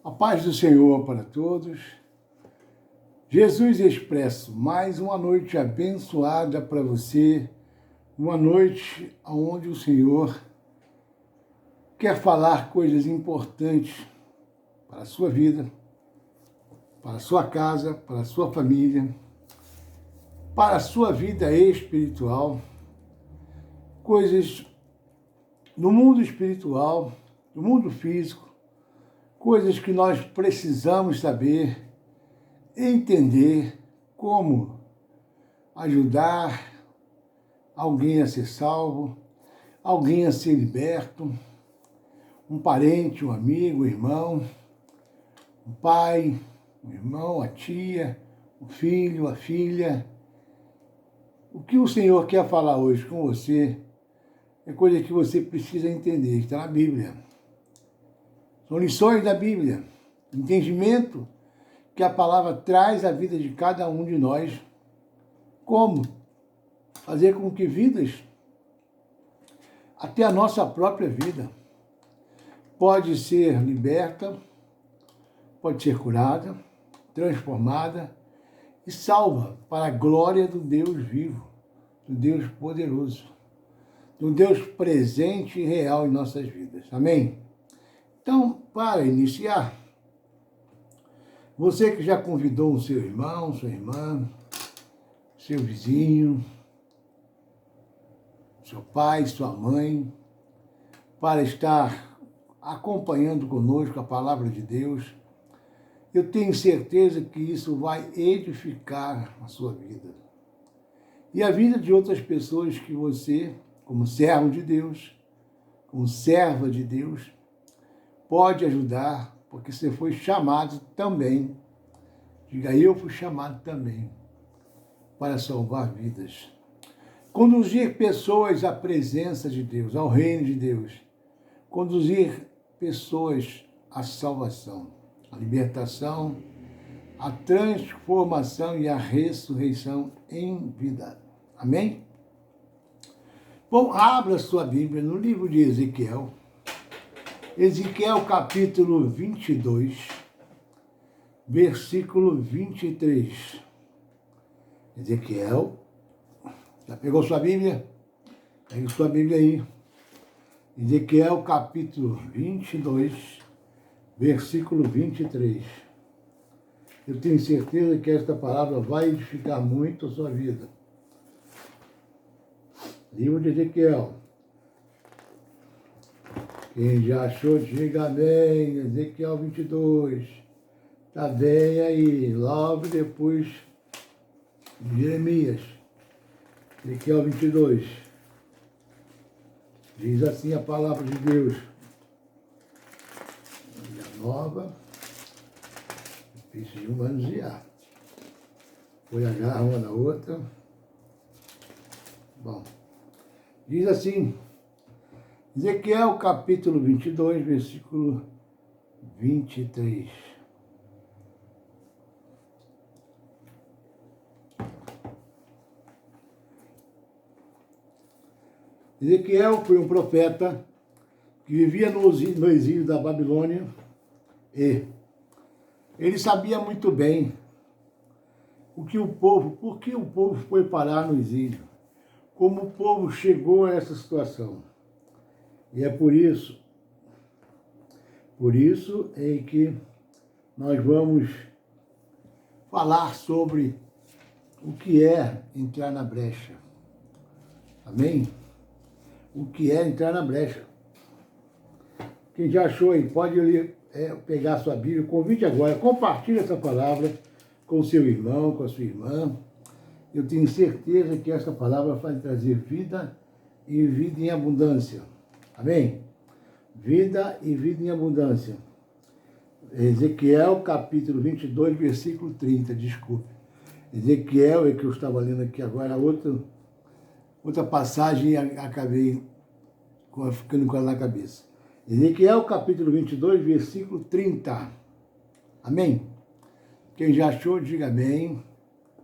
A paz do Senhor para todos. Jesus Expresso, mais uma noite abençoada para você, uma noite onde o Senhor quer falar coisas importantes para a sua vida, para a sua casa, para a sua família, para a sua vida espiritual, coisas no mundo espiritual, no mundo físico, coisas que nós precisamos saber, entender como ajudar alguém a ser salvo, alguém a ser liberto, um parente, um amigo, um irmão, um pai, um irmão, a tia, o filho, a filha. O que o Senhor quer falar hoje com você é coisa que você precisa entender, está na Bíblia. São lições da Bíblia, entendimento que a palavra traz à vida de cada um de nós. Como fazer com que vidas, até a nossa própria vida, pode ser liberta, pode ser curada, transformada e salva para a glória do Deus vivo, do Deus poderoso, do Deus presente e real em nossas vidas. Amém? Então, para iniciar, você que já convidou o seu irmão, sua irmã, seu vizinho, seu pai, sua mãe, para estar acompanhando conosco a palavra de Deus, eu tenho certeza que isso vai edificar a sua vida. E a vida de outras pessoas que você, como servo de Deus, como serva de Deus, pode ajudar, porque você foi chamado também. Diga, eu fui chamado também para salvar vidas. Conduzir pessoas à presença de Deus, ao reino de Deus. Conduzir pessoas à salvação, à libertação, à transformação e à ressurreição em vida. Amém? Bom, abra sua Bíblia no livro de Ezequiel. Ezequiel capítulo 22, versículo 23. Ezequiel, já pegou sua Bíblia? Pega sua Bíblia aí. Ezequiel capítulo 22, versículo 23. Eu tenho certeza que esta palavra vai edificar muito a sua vida. Livro de Ezequiel. Quem já achou, diga amém. Ezequiel 22. Está bem aí. Logo depois de Jeremias. Ezequiel 22. Diz assim a palavra de Deus. Bíblia nova. Difícil de manusear. Foi agarrar uma na outra. Bom. Diz assim. Ezequiel capítulo 22, versículo 23. Ezequiel foi um profeta que vivia no exílio da Babilônia e ele sabia muito bem por que o povo foi parar no exílio, como o povo chegou a essa situação. E é por isso que nós vamos falar sobre o que é entrar na brecha. Amém? O que é entrar na brecha. Quem já achou aí, pode ler, pegar a sua Bíblia, convite agora, compartilhe essa palavra com o seu irmão, com a sua irmã. Eu tenho certeza que essa palavra vai trazer vida e vida em abundância. Amém? Vida e vida em abundância. Ezequiel, capítulo 22, versículo 30, desculpe. Ezequiel, é que eu estava lendo aqui agora, outra passagem e acabei ficando com ela na cabeça. Ezequiel, capítulo 22, versículo 30. Amém? Quem já achou, diga amém.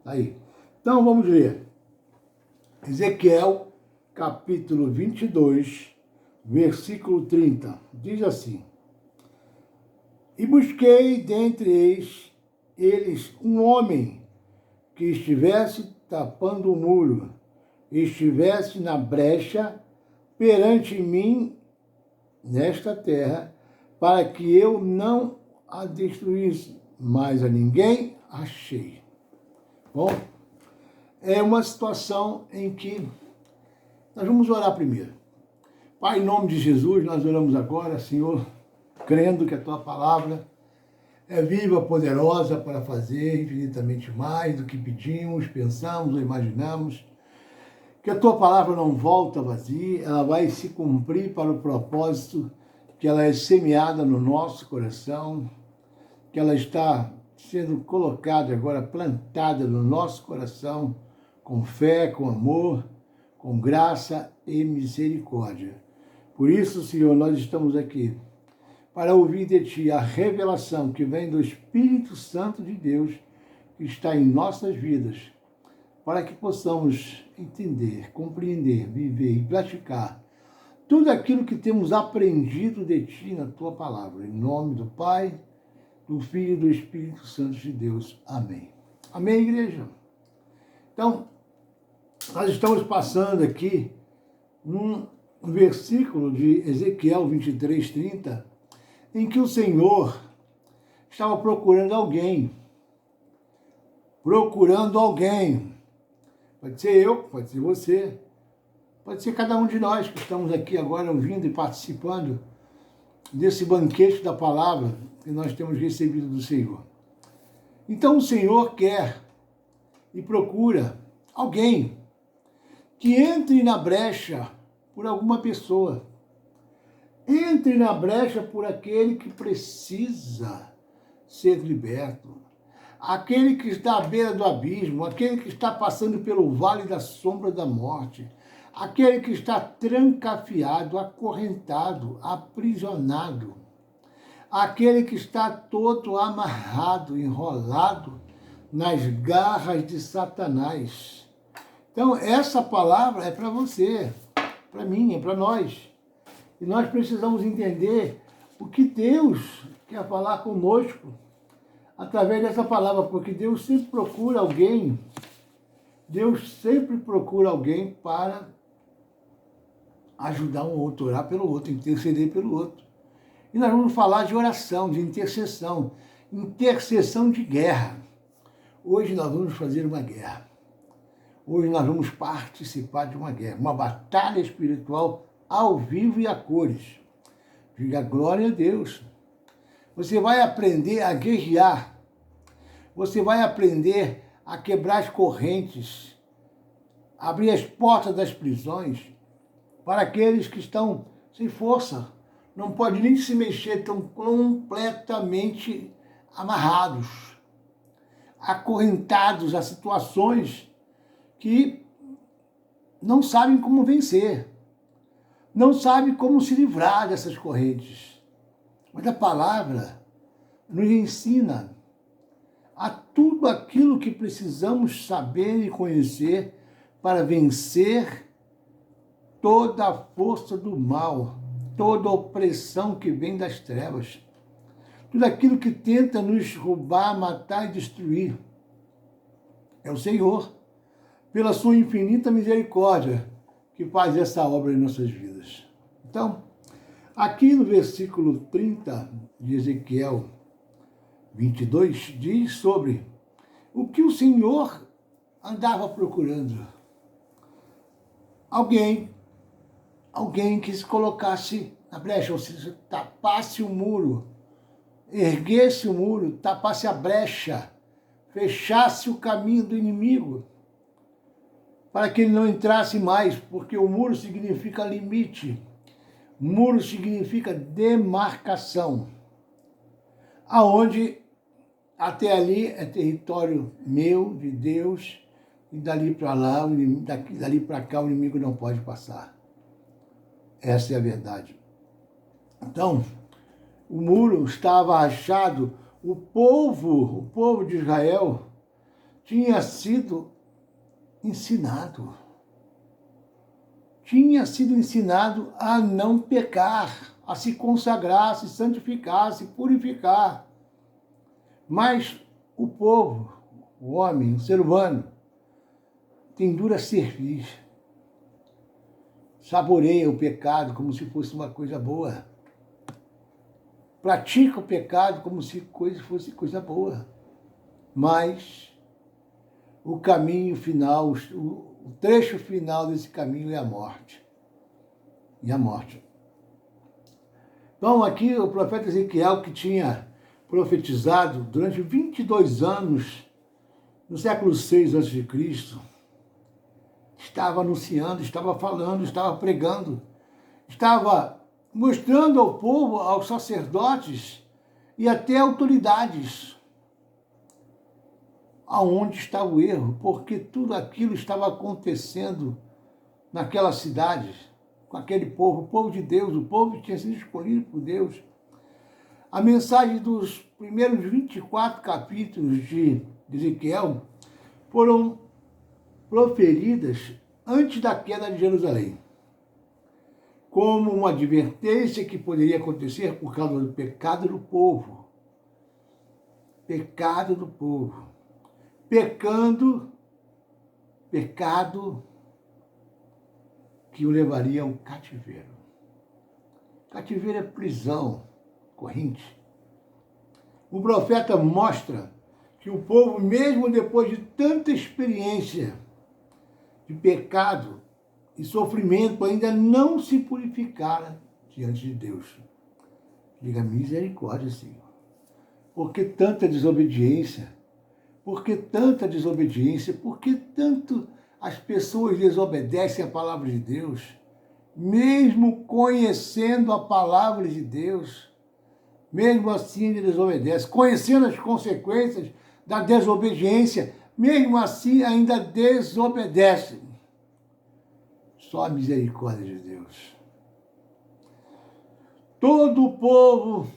Aí. Então, vamos ler. Ezequiel, capítulo 22, versículo 30. Diz assim: E busquei dentre eles um homem que estivesse tapando o muro, estivesse na brecha perante mim nesta terra, para que eu não a destruísse, mas a ninguém achei. Bom, é uma situação em que nós vamos orar primeiro. Pai, em nome de Jesus, nós oramos agora, Senhor, crendo que a Tua palavra é viva, poderosa para fazer infinitamente mais do que pedimos, pensamos ou imaginamos. Que a Tua palavra não volta vazia, ela vai se cumprir para o propósito que ela é semeada no nosso coração, que ela está sendo colocada agora, plantada no nosso coração, com fé, com amor, com graça e misericórdia. Por isso, Senhor, nós estamos aqui para ouvir de Ti a revelação que vem do Espírito Santo de Deus que está em nossas vidas, para que possamos entender, compreender, viver e praticar tudo aquilo que temos aprendido de Ti na Tua palavra. Em nome do Pai, do Filho e do Espírito Santo de Deus. Amém. Amém, igreja? Então, nós estamos passando aqui um versículo de Ezequiel 23, 30, em que o Senhor estava procurando alguém. Procurando alguém. Pode ser eu, pode ser você, pode ser cada um de nós que estamos aqui agora ouvindo e participando desse banquete da palavra que nós temos recebido do Senhor. Então o Senhor quer e procura alguém que entre na brecha por alguma pessoa. Entre na brecha por aquele que precisa ser liberto. Aquele que está à beira do abismo, aquele que está passando pelo vale da sombra da morte, aquele que está trancafiado, acorrentado, aprisionado, aquele que está todo amarrado, enrolado nas garras de Satanás. Então, essa palavra é para você, para mim, é para nós. E nós precisamos entender o que Deus quer falar conosco através dessa palavra, porque Deus sempre procura alguém, para ajudar um outro, orar pelo outro, interceder pelo outro. E nós vamos falar de oração, de intercessão de guerra. Hoje nós vamos fazer uma guerra. Hoje nós vamos participar de uma guerra, uma batalha espiritual ao vivo e a cores. Diga glória a Deus. Você vai aprender a guerrear. Você vai aprender a quebrar as correntes, abrir as portas das prisões para aqueles que estão sem força. Não pode nem se mexer, estão completamente amarrados, acorrentados a situações que não sabem como vencer, não sabem como se livrar dessas correntes. Mas a palavra nos ensina a tudo aquilo que precisamos saber e conhecer para vencer toda a força do mal, toda a opressão que vem das trevas, tudo aquilo que tenta nos roubar, matar e destruir. É o Senhor, pela sua infinita misericórdia, que faz essa obra em nossas vidas. Então, aqui no versículo 30 de Ezequiel 22, diz sobre o que o Senhor andava procurando alguém que se colocasse na brecha, ou seja, tapasse o muro, erguesse o muro, tapasse a brecha, fechasse o caminho do inimigo, para que ele não entrasse mais, porque o muro significa limite, muro significa demarcação, aonde até ali é território meu, de Deus, e dali para lá, dali para cá o inimigo não pode passar. Essa é a verdade. Então, o muro estava rachado, o povo de Israel tinha sido ensinado a não pecar, a se consagrar, se santificar, se purificar. Mas o povo, o homem, o ser humano, tem dura servir. Saboreia o pecado como se fosse uma coisa boa. Pratica o pecado como se fosse coisa boa. Mas o caminho final, o trecho final desse caminho é a morte. E a morte. Então, aqui o profeta Ezequiel, que tinha profetizado durante 22 anos, no século VI a.C., estava anunciando, estava falando, estava pregando, estava mostrando ao povo, aos sacerdotes e até autoridades aonde está o erro, porque tudo aquilo estava acontecendo naquela cidade, com aquele povo, o povo de Deus, o povo que tinha sido escolhido por Deus. A mensagem dos primeiros 24 capítulos de Ezequiel foram proferidas antes da queda de Jerusalém, como uma advertência que poderia acontecer por causa do pecado do povo. Pecado do povo. Pecado que o levaria ao cativeiro. Cativeiro é prisão, corrente. O profeta mostra que o povo, mesmo depois de tanta experiência de pecado e sofrimento, ainda não se purificara diante de Deus. Diga misericórdia, Senhor. Por que tanta desobediência? Por que tanta desobediência? Por que tanto as pessoas desobedecem à palavra de Deus? Mesmo conhecendo a palavra de Deus, mesmo assim ele desobedece. Conhecendo as consequências da desobediência, mesmo assim ainda desobedece. Só a misericórdia de Deus. Todo o povo,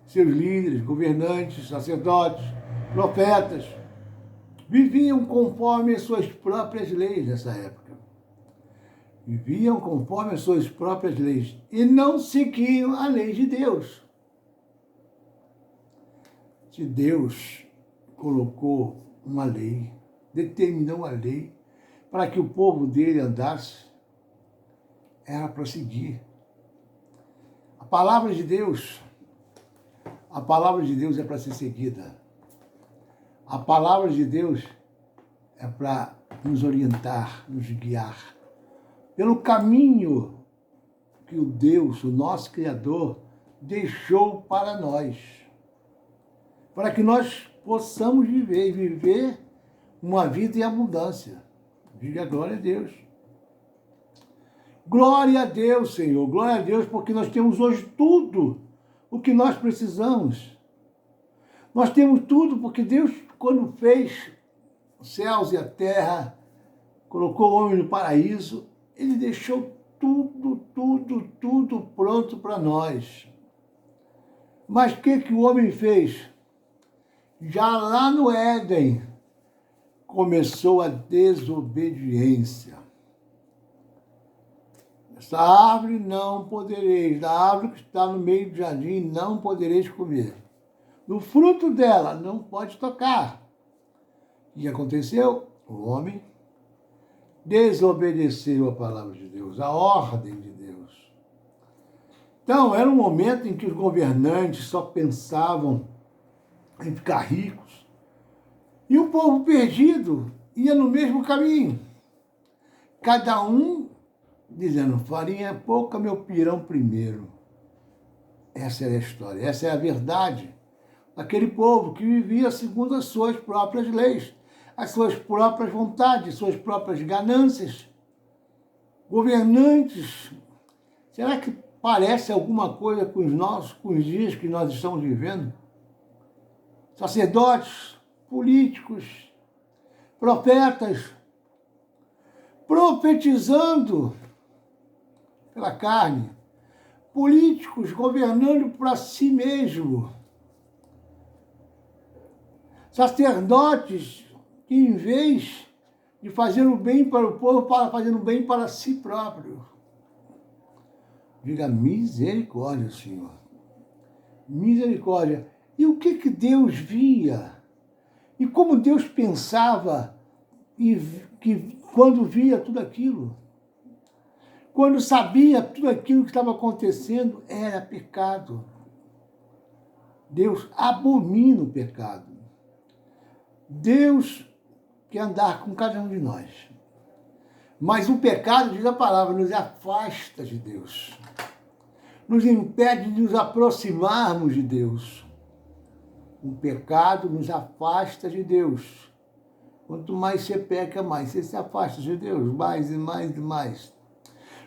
seus líderes, governantes, sacerdotes, profetas, viviam conforme as suas próprias leis nessa época. Viviam conforme as suas próprias leis e não seguiam a lei de Deus. Se Deus colocou uma lei, determinou uma lei para que o povo dele andasse, era para seguir. A palavra de Deus é para ser seguida. A palavra de Deus é para nos orientar, nos guiar pelo caminho que o Deus, o nosso Criador, deixou para nós. Para que nós possamos viver uma vida em abundância. Diga glória a Deus. Glória a Deus, Senhor. Glória a Deus, porque nós temos hoje tudo o que nós precisamos. Nós temos tudo porque Deus, quando fez os céus e a terra, colocou o homem no paraíso, ele deixou tudo pronto para nós. Mas o que o homem fez? Já lá no Éden, começou a desobediência. Essa árvore não podereis, da árvore que está no meio do jardim não podereis comer. Do fruto dela não pode tocar. O que aconteceu? O homem desobedeceu a palavra de Deus, a ordem de Deus. Então, era um momento em que os governantes só pensavam em ficar ricos, E o povo perdido ia no mesmo caminho. Cada um dizendo, farinha pouca, meu pirão primeiro. Essa é a história, essa é a verdade. Aquele povo que vivia segundo as suas próprias leis, as suas próprias vontades, suas próprias ganâncias. Governantes, será que parece alguma coisa com os dias que nós estamos vivendo? Sacerdotes, políticos, profetas, profetizando pela carne, políticos governando para si mesmo, sacerdotes que, em vez de fazer o bem para o povo, fazendo o bem para si próprio. Diga misericórdia, Senhor. Misericórdia. E o que Deus via? E como Deus pensava quando via tudo aquilo? Quando sabia tudo aquilo que estava acontecendo, era pecado. Deus abomina o pecado. Deus quer andar com cada um de nós. Mas o pecado, diz a palavra, nos afasta de Deus. Nos impede de nos aproximarmos de Deus. O pecado nos afasta de Deus. Quanto mais você peca, mais você se afasta de Deus. Mais e mais e mais.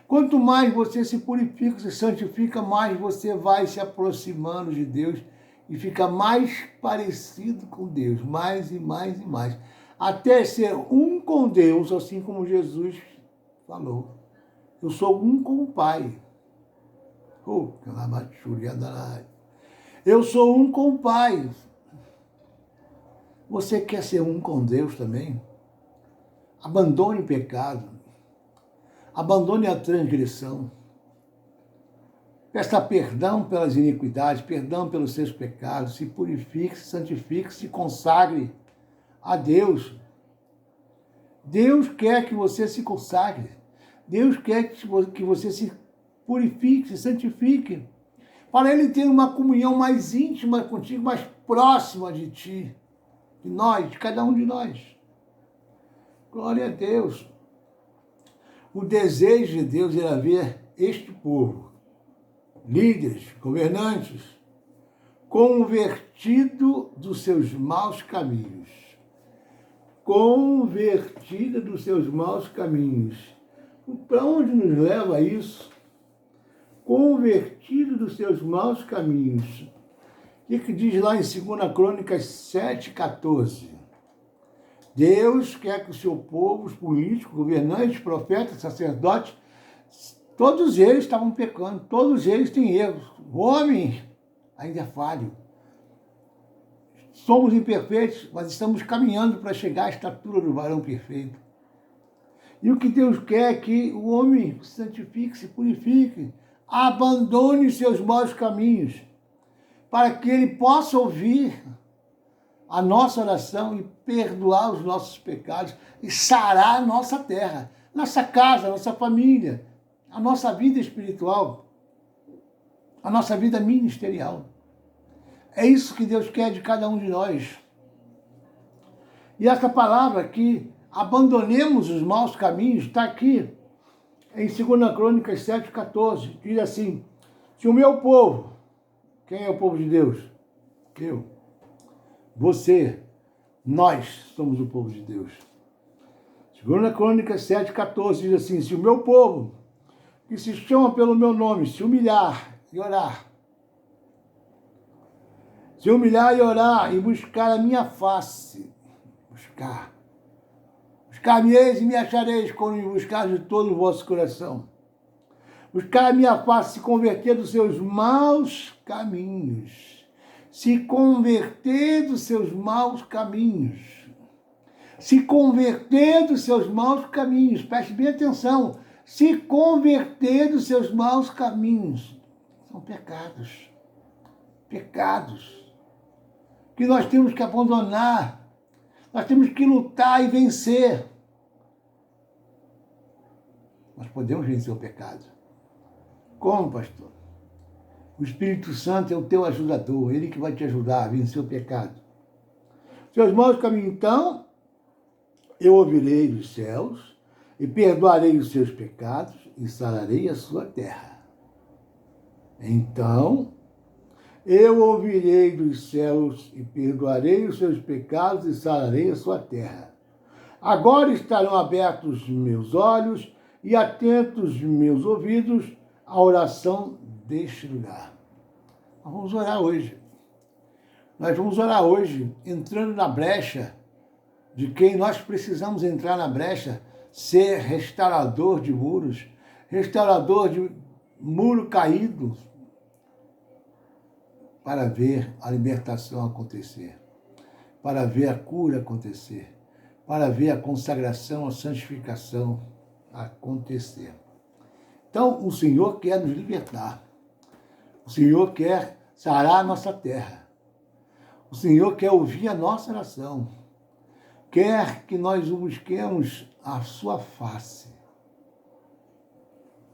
Quanto mais você se purifica, se santifica, mais você vai se aproximando de Deus e fica mais parecido com Deus. Mais e mais e mais. Até ser um com Deus, assim como Jesus falou. Eu sou um com o Pai. Eu sou um com o Pai. Você quer ser um com Deus também? Abandone o pecado. Abandone a transgressão. Peça perdão pelas iniquidades, perdão pelos seus pecados. Se purifique, se santifique, se consagre a Deus. Deus quer que você se consagre. Deus quer que você se purifique, se santifique. Para Ele ter uma comunhão mais íntima contigo, mais próxima de ti. De nós, de cada um de nós. Glória a Deus. O desejo de Deus era ver este povo, líderes, governantes, convertido dos seus maus caminhos. Convertida dos seus maus caminhos. Para onde nos leva isso? Convertido dos seus maus caminhos. O que diz lá em 2 Crônicas 7,14? Deus quer que o seu povo, os políticos, governantes, profetas, sacerdotes, todos eles estavam pecando, todos eles têm erros. O homem ainda é falho. Somos imperfeitos, mas estamos caminhando para chegar à estatura do varão perfeito. E o que Deus quer é que o homem se santifique, se purifique, abandone os seus maus caminhos, para que ele possa ouvir a nossa oração e perdoar os nossos pecados e sarar a nossa terra, nossa casa, nossa família, a nossa vida espiritual, a nossa vida ministerial. É isso que Deus quer de cada um de nós. E essa palavra que abandonemos os maus caminhos está aqui em 2 Crônicas 7,14. Diz assim, se o meu povo, quem é o povo de Deus? Eu. Você, nós somos o povo de Deus. 2 Crônicas 7,14 diz assim, se o meu povo, que se chama pelo meu nome, se humilhar e orar, se humilhar e orar e buscar a minha face, buscar-me-eis e me achareis quando me buscar de todo o vosso coração. Buscar a minha face, se converter dos seus maus caminhos. Se converter dos seus maus caminhos. Se converter dos seus maus caminhos. Preste bem atenção. Se converter dos seus maus caminhos. São pecados. Pecados. Que nós temos que abandonar. Nós temos que lutar e vencer. Nós podemos vencer o pecado. Como, pastor? O Espírito Santo é o teu ajudador, ele que vai te ajudar a vencer o pecado. seus maus caminhos. Então, eu ouvirei dos céus e perdoarei os seus pecados e sararei a sua terra. Então, eu ouvirei dos céus e perdoarei os seus pecados e sararei a sua terra. Agora estarão abertos meus olhos e atentos meus ouvidos à oração deste lugar. Nós vamos orar hoje. Nós vamos orar hoje, entrando na brecha de quem nós precisamos entrar na brecha, ser restaurador de muros, restaurador de muro caído, para ver a libertação acontecer, para ver a cura acontecer, para ver a consagração, a santificação acontecer. Então, o Senhor quer nos libertar. O Senhor quer sarar a nossa terra. O Senhor quer ouvir a nossa oração. Quer que nós busquemos a sua face.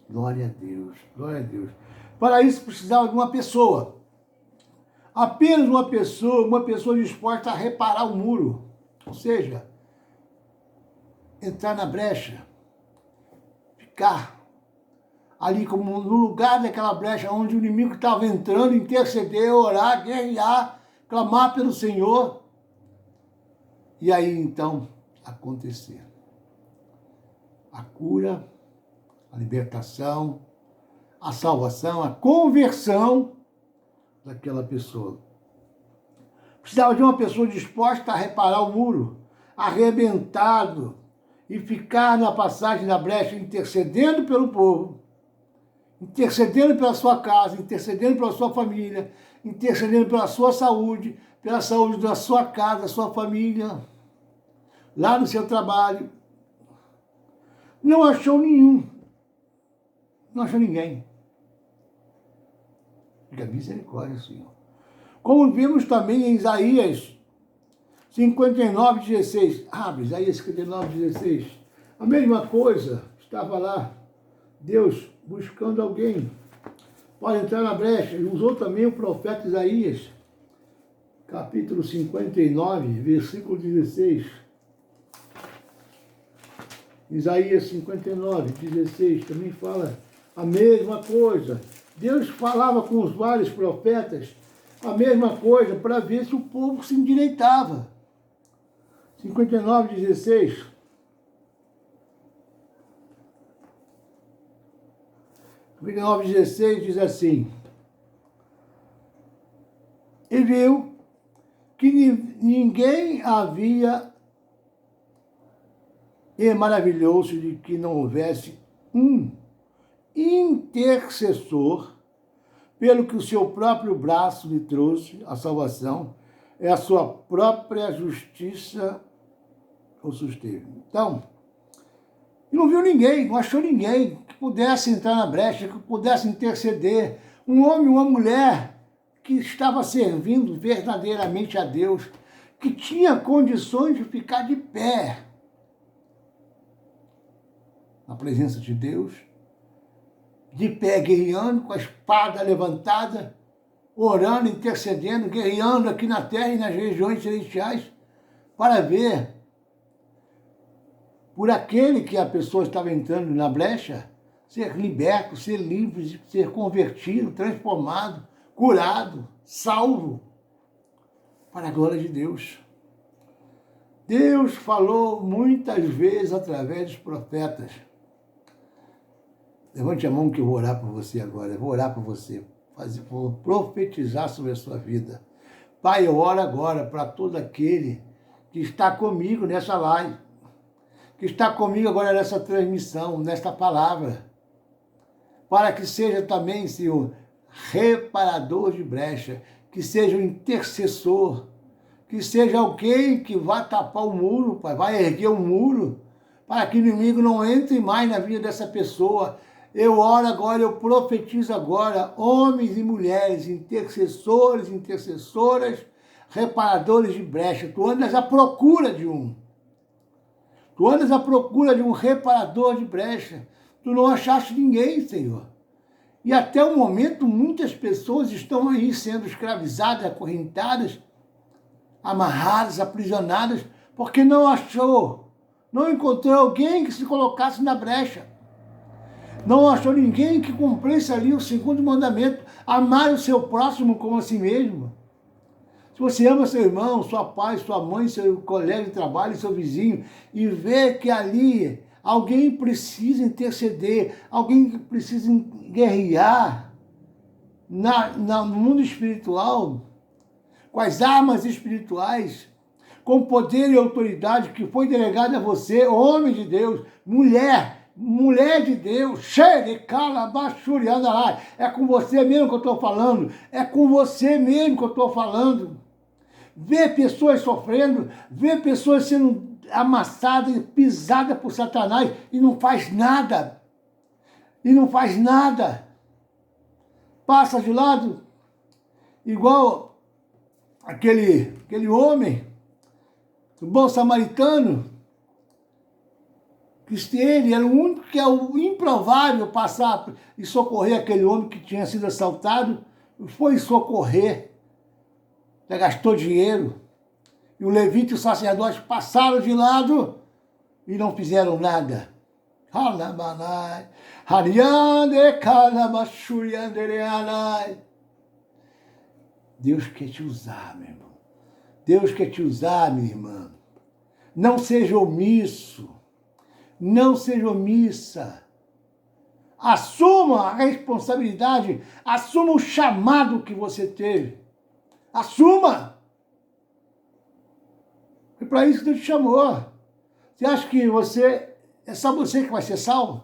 Glória a Deus, glória a Deus. Para isso precisava de uma pessoa. Apenas uma pessoa disposta a reparar o muro. Ou seja, entrar na brecha, ficar ali como no lugar daquela brecha onde o inimigo estava entrando, interceder, orar, guerrear, clamar pelo Senhor. E aí, então, acontecer a cura, a libertação, a salvação, a conversão daquela pessoa. Precisava de uma pessoa disposta a reparar o muro, arrebentado, e ficar na passagem da brecha, intercedendo pelo povo, intercedendo pela sua casa, intercedendo pela sua família, intercedendo pela sua saúde, pela saúde da sua casa, da sua família, lá no seu trabalho. Não achou nenhum. Não achou ninguém. Diga misericórdia, Senhor. Como vimos também em Isaías 59:16. Isaías 59:16. A mesma coisa, estava lá, Deus buscando alguém para entrar na brecha. Ele usou também o profeta Isaías, capítulo 59, versículo 16. Isaías 59:16 também fala a mesma coisa. Deus falava com os vários profetas a mesma coisa para ver se o povo se endireitava. 59:16. 59:16 diz assim: e viu que ninguém havia, e maravilhou-se de que não houvesse um intercessor, pelo que o seu próprio braço lhe trouxe a salvação, é a sua própria justiça o susteve. Então, não viu ninguém, não achou ninguém que pudesse entrar na brecha, que pudesse interceder. Um homem, uma mulher que estava servindo verdadeiramente a Deus, que tinha condições de ficar de pé na presença de Deus, de pé guerreando, com a espada levantada, orando, intercedendo, guerreando aqui na terra e nas regiões celestiais, para ver por aquele que a pessoa estava entrando na brecha, ser liberto, ser livre, ser convertido, transformado, curado, salvo, para a glória de Deus. Deus falou muitas vezes através dos profetas. Levante a mão que eu vou orar por você agora. Eu vou orar por você. Vou profetizar sobre a sua vida. Pai, eu oro agora para todo aquele que está comigo nessa live, que está comigo agora nessa transmissão, nesta palavra, para que seja também, Senhor, reparador de brecha, que seja um intercessor, que seja alguém que vai tapar o muro, Pai, vai erguer o muro, para que o inimigo não entre mais na vida dessa pessoa. Eu oro agora, eu profetizo agora, homens e mulheres, intercessores, intercessoras, reparadores de brecha. Tu andas à procura de um. Tu andas à procura de um reparador de brecha. Tu não achaste ninguém, Senhor. E até o momento, muitas pessoas estão aí sendo escravizadas, acorrentadas, amarradas, aprisionadas, porque não achou, não encontrou alguém que se colocasse na brecha. Não achou ninguém que cumprisse ali o segundo mandamento, amar o seu próximo como a si mesmo. Se você ama seu irmão, sua pai, sua mãe, seu colega de trabalho, seu vizinho, e vê que ali alguém precisa interceder, alguém que precisa guerrear no mundo espiritual, com as armas espirituais, com poder e autoridade que foi delegado a você, homem de Deus, mulher de Deus, é com você mesmo que eu estou falando, é com você mesmo que eu estou falando. Vê pessoas sofrendo, vê pessoas sendo amassadas, pisadas por Satanás e não faz nada. E não faz nada. Passa de lado, igual aquele homem, o bom samaritano, que ele era o único que é o improvável passar e socorrer aquele homem que tinha sido assaltado, foi socorrer. Já gastou dinheiro. E o levita e o sacerdote passaram de lado e não fizeram nada. Deus quer te usar, meu irmão. Deus quer te usar, minha irmã. Não seja omisso. Não seja omissa. Assuma a responsabilidade. Assuma o chamado que você teve. Assuma! É para isso que Deus te chamou. Você acha que é só você que vai ser salvo?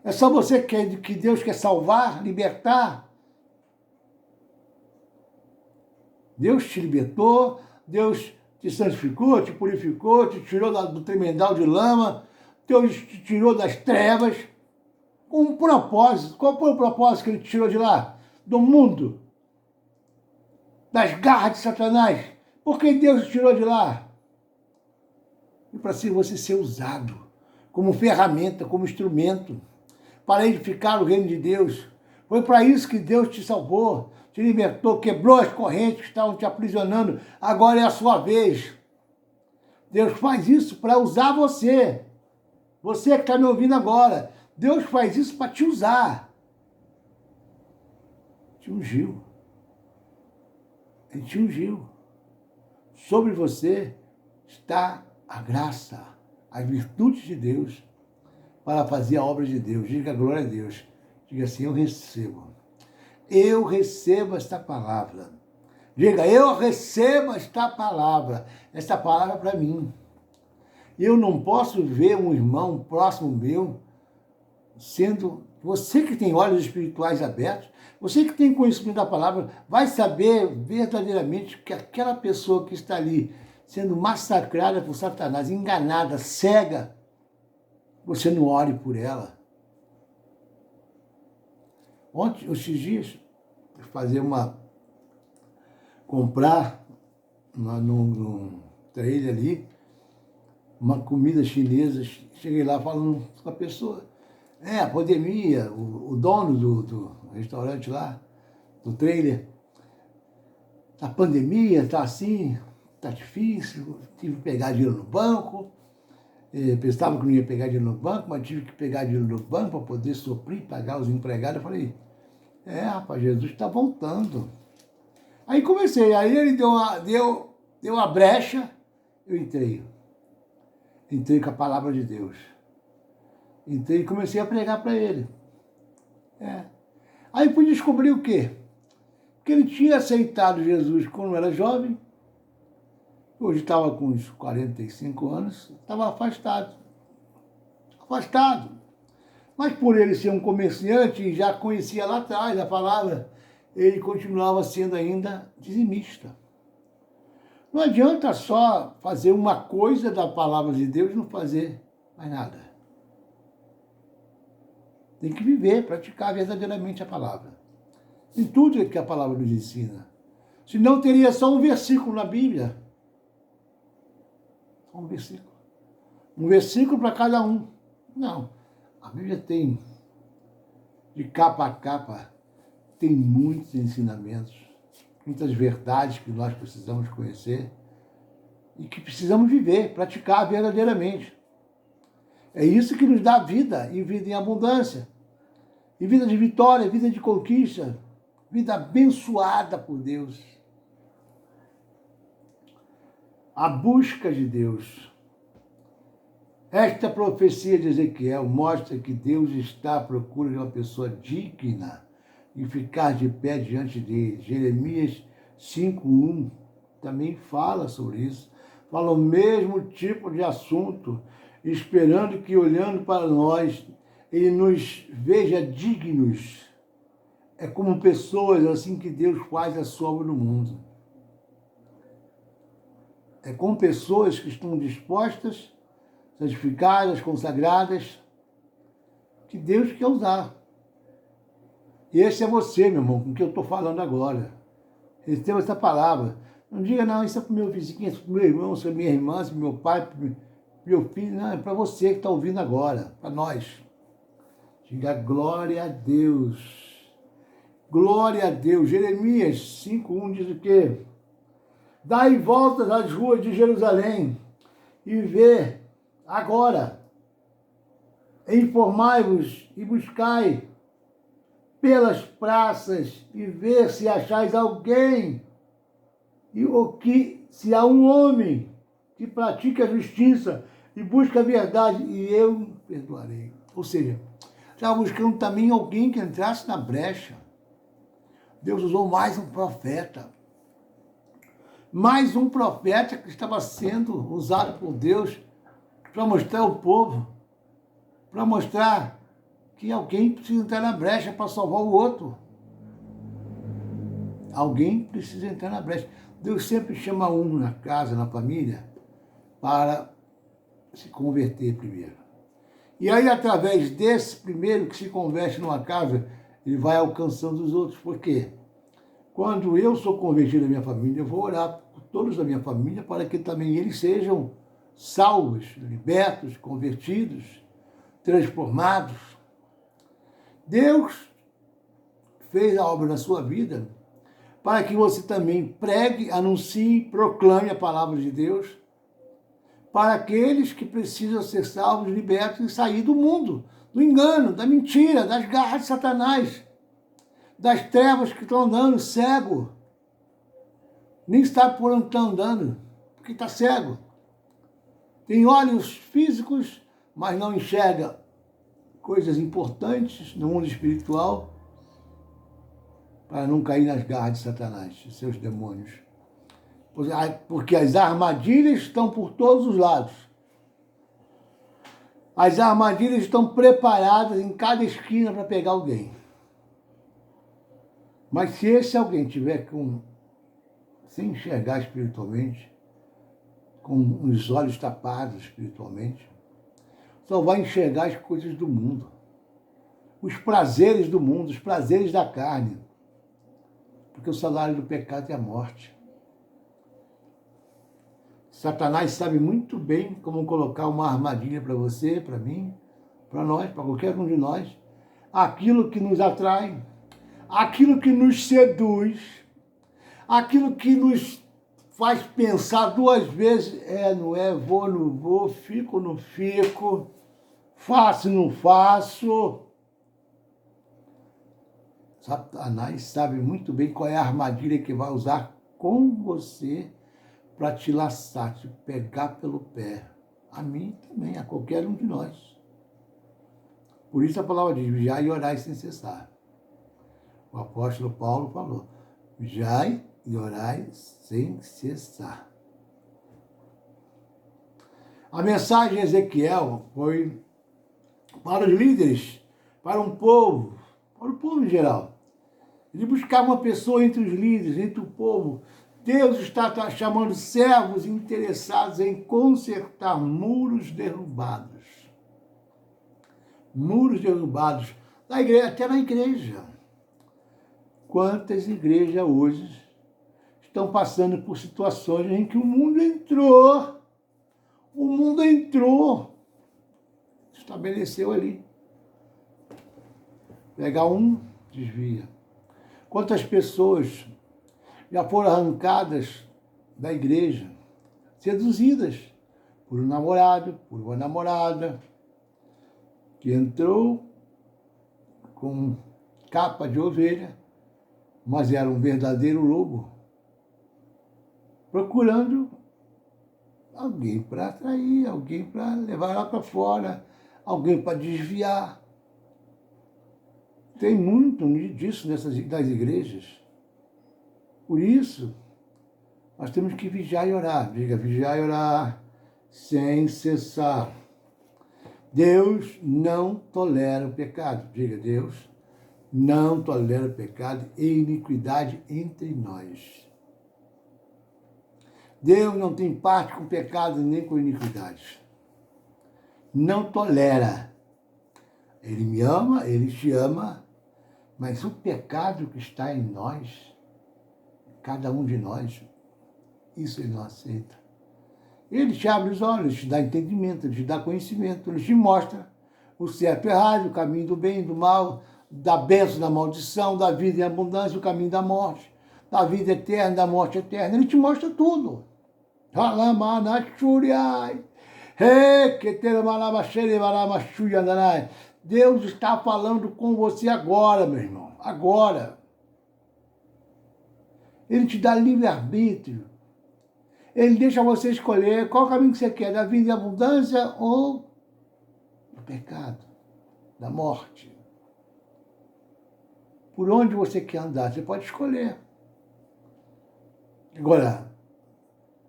É só você que Deus quer salvar, libertar? Deus te libertou, Deus te santificou, te purificou, te tirou do tremendal de lama, Deus te tirou das trevas, com um propósito. Qual foi o propósito que Ele te tirou de lá? Do mundo. Das garras de Satanás. Por que Deus te tirou de lá? E para você ser usado como ferramenta, como instrumento, para edificar o reino de Deus. Foi para isso que Deus te salvou, te libertou, quebrou as correntes que estavam te aprisionando. Agora é a sua vez. Deus faz isso para usar você. Você que está me ouvindo agora. Deus faz isso para te usar. Te ungiu. Ele te ungiu. Sobre você está a graça, as virtudes de Deus para fazer a obra de Deus. Diga glória a Deus. Diga assim, eu recebo. Eu recebo esta palavra. Diga, eu recebo esta palavra. Esta palavra é para mim. Eu não posso ver um irmão próximo meu sendo... Você que tem olhos espirituais abertos, você que tem conhecimento da palavra, vai saber verdadeiramente que aquela pessoa que está ali sendo massacrada por Satanás, enganada, cega, você não ore por ela. Ontem, esses dias, comprar num trailer ali, uma comida chinesa. Cheguei lá falando com a pessoa, a pandemia, o dono do restaurante lá, do trailer, a pandemia tá assim, tá difícil, tive que pegar dinheiro no banco, pensava que não ia pegar dinheiro no banco, mas tive que pegar dinheiro no banco para poder suprir, pagar os empregados. Eu falei, rapaz, Jesus está voltando. Aí comecei, aí ele deu a brecha, eu entrei com a palavra de Deus. Entrei e comecei a pregar para ele. Aí fui descobrir o quê? Que ele tinha aceitado Jesus quando era jovem, hoje estava com uns 45 anos, estava afastado. Mas por ele ser um comerciante e já conhecia lá atrás a palavra, ele continuava sendo ainda dizimista. Não adianta só fazer uma coisa da palavra de Deus e não fazer mais nada. Tem que viver, praticar verdadeiramente a palavra. Em tudo que a palavra nos ensina. Senão teria só um versículo na Bíblia. Só um versículo. Um versículo para cada um. Não. A Bíblia tem, de capa a capa, tem muitos ensinamentos. muitas verdades que nós precisamos conhecer e que precisamos viver, praticar verdadeiramente. É isso que nos dá vida, e vida em abundância, e vida de vitória, vida de conquista, vida abençoada por Deus. A busca de Deus. Esta profecia de Ezequiel mostra que Deus está à procura de uma pessoa digna de ficar de pé diante dele. Jeremias 5:1 também fala sobre isso. Fala o mesmo tipo de assunto, esperando que, olhando para nós, ele nos veja dignos. É como pessoas assim que Deus faz a sua obra no mundo. É com pessoas que estão dispostas, santificadas, consagradas, que Deus quer usar. E esse é você, meu irmão, com que eu estou falando agora. Receba essa palavra. Não diga, não, isso é para o meu vizinho, isso é para o meu irmão, isso é para minha irmã, isso é para meu pai, para meu filho. Não, é para você que está ouvindo agora, para nós. Diga glória a Deus. Glória a Deus. Jeremias 5:1 diz o quê? Dai voltas às ruas de Jerusalém e vê agora, informai-vos e buscai pelas praças e vê se achais alguém, se há um homem que pratica a justiça e busca a verdade, e eu perdoarei. Ou seja, estava buscando também alguém que entrasse na brecha. Deus usou mais um profeta. Mais um profeta que estava sendo usado por Deus para mostrar ao povo, para mostrar que alguém precisa entrar na brecha para salvar o outro. Alguém precisa entrar na brecha. Deus sempre chama um na casa, na família, para se converter primeiro. E aí, através desse primeiro que se converte numa casa, ele vai alcançando os outros. Por quê? Quando eu sou convertido na minha família, eu vou orar por todos da minha família para que também eles sejam salvos, libertos, convertidos, transformados. Deus fez a obra na sua vida para que você também pregue, anuncie, proclame a palavra de Deus para aqueles que precisam ser salvos, libertos e sair do mundo, do engano, da mentira, das garras de Satanás, das trevas que estão andando cego. Nem sabe por onde está andando, porque está cego. Tem olhos físicos, mas não enxerga coisas importantes no mundo espiritual, para não cair nas garras de Satanás e seus demônios. Porque as armadilhas estão por todos os lados. As armadilhas estão preparadas em cada esquina para pegar alguém. Mas se esse alguém tiver sem enxergar espiritualmente, com os olhos tapados espiritualmente, só vai enxergar as coisas do mundo, os prazeres do mundo, os prazeres da carne, porque o salário do pecado é a morte. Satanás sabe muito bem como colocar uma armadilha para você, para mim, para nós, para qualquer um de nós, aquilo que nos atrai, aquilo que nos seduz, aquilo que nos faz pensar duas vezes, não é, vou, não vou, fico, não fico, faço, não faço. Satanás sabe muito bem qual é a armadilha que vai usar com você para te laçar, te pegar pelo pé. A mim também, a qualquer um de nós. Por isso a palavra diz, vigiai e orai sem cessar. O apóstolo Paulo falou, vigiai e orai sem cessar. A mensagem de Ezequiel foi para os líderes, para um povo, para o povo em geral. Ele buscava uma pessoa entre os líderes, entre o povo. Deus está chamando servos interessados em consertar muros derrubados. Muros derrubados, na igreja, até na igreja. Quantas igrejas hoje estão passando por situações em que o mundo entrou, estabeleceu ali. Pega um, desvia. Quantas pessoas já foram arrancadas da igreja, seduzidas por um namorado, por uma namorada, que entrou com capa de ovelha, mas era um verdadeiro lobo, procurando alguém para atrair, alguém para levar lá para fora, alguém para desviar. Tem muito disso das igrejas. Por isso, nós temos que vigiar e orar. Diga, vigiar e orar sem cessar. Deus não tolera o pecado. Diga, Deus não tolera o pecado e iniquidade entre nós. Deus não tem parte com pecado nem com iniquidade. Não tolera. Ele me ama, ele te ama, mas o pecado que está em nós, cada um de nós, isso ele não aceita. Ele te abre os olhos, te dá entendimento, te dá conhecimento, ele te mostra o certo e o errado, o caminho do bem e do mal, da bênção, da maldição, da vida e abundância, o caminho da morte, da vida eterna, da morte eterna. Ele te mostra tudo. Deus está falando com você agora, meu irmão. Agora. Ele te dá livre-arbítrio. Ele deixa você escolher qual caminho que você quer, da vida e abundância ou do pecado, da morte. Por onde você quer andar, você pode escolher. Agora,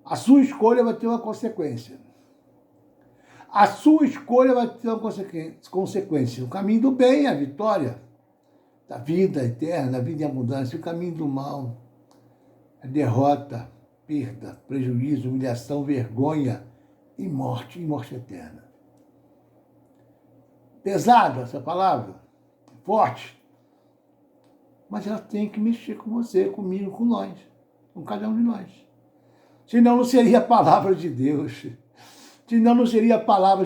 a sua escolha vai ter uma consequência. A sua escolha vai ter uma consequência. O caminho do bem, a vitória, da vida eterna, da vida em abundância. O caminho do mal, a derrota, perda, prejuízo, humilhação, vergonha e morte eterna. Pesado essa palavra, forte, mas ela tem que mexer com você, comigo, com nós, com cada um de nós. Senão não seria a palavra de Deus. Senão não seria a palavra